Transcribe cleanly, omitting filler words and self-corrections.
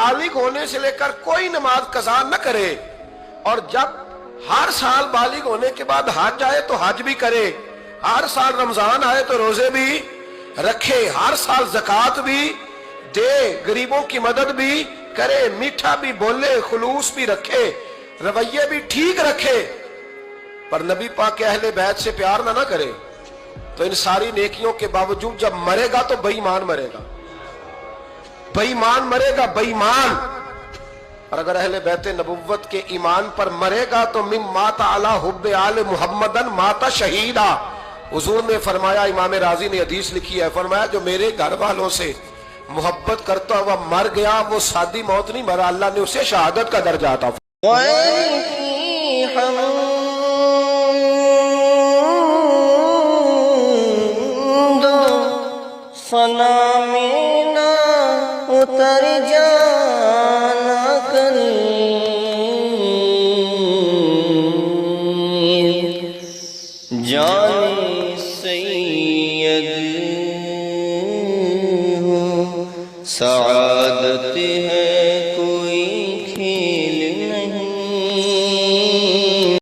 बालिग होने से लेकर कोई नमाज कज़ा न करे, और जब हर साल बालिग होने के बाद हज आए तो हज भी करे, हर साल रमजान आए तो रोजे भी रखे, हर साल ज़कात भी दे, गरीबों की मदद भी करे, मीठा भी बोले, खुलूस भी रखे, रवैये भी ठीक रखे, पर नबी पाक के अहले बैत से प्यार ना करे, तो इन सारी नेकियों के बावजूद जब मरेगा तो बेईमान मरेगा, बेईमान मरेगा, बेईमान। और अगर अहले बैते नबुव्वत के ईमान पर मरेगा तो मिम माता अला हुब्बे आले मुहम्मदन माता शहीदा। हुजूर ने फरमाया, इमाम राजी ने हदीस लिखी है, फरमाया जो मेरे घर वालों से मोहब्बत करता हुआ मर गया वो सादी मौत नहीं मरा, अल्लाह ने उसे शहादत का दर्जा अता उतर जाना कनी जाने सैयद हो, सआदत है